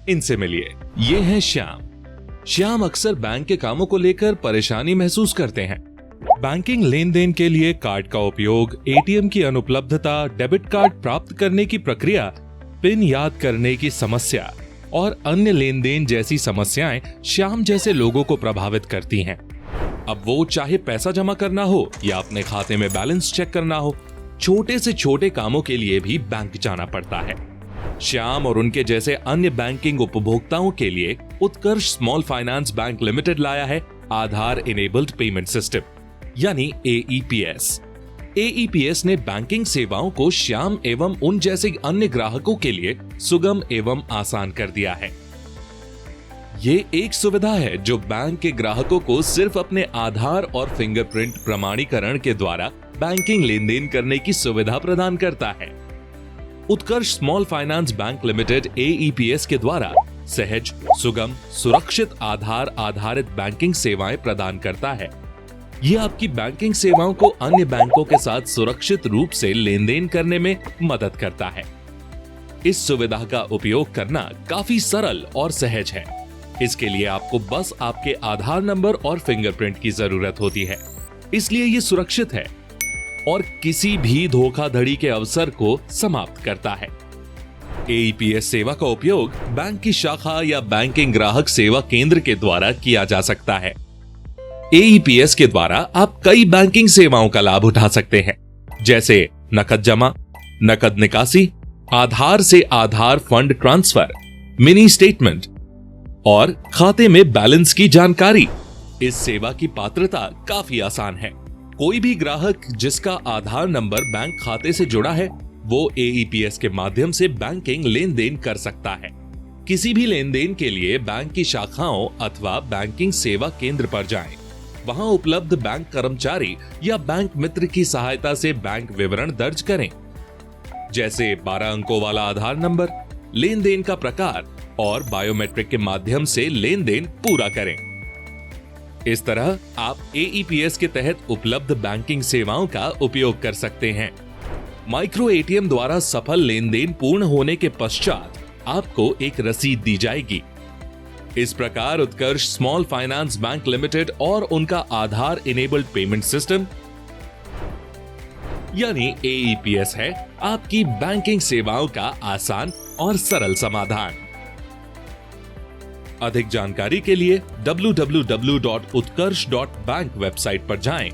इनसे मिलिए। ये है श्याम। श्याम अक्सर बैंक के कामों को लेकर परेशानी महसूस करते हैं। बैंकिंग लेन देन के लिए कार्ड का उपयोग, एटीएम की अनुपलब्धता, डेबिट कार्ड प्राप्त करने की प्रक्रिया, पिन याद करने की समस्या और अन्य लेन देन जैसी समस्याएं श्याम जैसे लोगों को प्रभावित करती हैं। अब वो चाहे पैसा जमा करना हो या अपने खाते में बैलेंस चेक करना हो, छोटे से छोटे कामों के लिए भी बैंक जाना पड़ता है। श्याम और उनके जैसे अन्य बैंकिंग उपभोक्ताओं के लिए उत्कर्ष स्मॉल फाइनेंस बैंक लिमिटेड लाया है आधार इनेबल्ड पेमेंट सिस्टम, यानी AEPS। AEPS ने बैंकिंग सेवाओं को श्याम एवं उन जैसे अन्य ग्राहकों के लिए सुगम एवं आसान कर दिया है। ये एक सुविधा है जो बैंक के ग्राहकों को सिर्फ अपने आधार और फिंगरप्रिंट प्रमाणीकरण के द्वारा बैंकिंग लेन देन करने की सुविधा प्रदान करता है। Utkarsh small finance bank limited AEPS के द्वारा सहज, सुगम, सुरक्षित आधार आधारित बैंकिंग सेवाएं प्रदान करता है। ये आपकी बैंकिंग सेवाओं को अन्य बैंकों के साथ सुरक्षित रूप से लेन देन करने में मदद करता है। इस सुविधा का उपयोग करना काफी सरल और सहज है। इसके लिए आपको बस आपके आधार नंबर और फिंगरप्रिंट की जरूरत होती है, इसलिए ये सुरक्षित है और किसी भी धोखाधड़ी के अवसर को समाप्त करता है। AEPS सेवा का उपयोग बैंक की शाखा या बैंकिंग ग्राहक सेवा केंद्र के द्वारा किया जा सकता है। AEPS के द्वारा आप कई बैंकिंग सेवाओं का लाभ उठा सकते हैं, जैसे नकद जमा, नकद निकासी, आधार से आधार फंड ट्रांसफर, मिनी स्टेटमेंट और खाते में बैलेंस की जानकारी। इस सेवा की पात्रता काफी आसान है। कोई भी ग्राहक जिसका आधार नंबर बैंक खाते से जुड़ा है, वो AEPS के माध्यम से बैंकिंग लेन देन कर सकता है। किसी भी लेन देन के लिए बैंक की शाखाओं अथवा बैंकिंग सेवा केंद्र पर जाएं। वहां उपलब्ध बैंक कर्मचारी या बैंक मित्र की सहायता से बैंक विवरण दर्ज करें, जैसे 12 अंकों वाला आधार नंबर, लेन देन का प्रकार और बायोमेट्रिक के माध्यम से लेन देन पूरा करें। इस तरह आप AEPS के तहत उपलब्ध बैंकिंग सेवाओं का उपयोग कर सकते हैं। माइक्रो ATM द्वारा सफल लेन देन पूर्ण होने के पश्चात आपको एक रसीद दी जाएगी। इस प्रकार उत्कर्ष स्मॉल फाइनेंस बैंक लिमिटेड और उनका आधार इनेबल्ड पेमेंट सिस्टम यानी AEPS है आपकी बैंकिंग सेवाओं का आसान और सरल समाधान। अधिक जानकारी के लिए www.utkarsh.bank वेबसाइट पर जाएं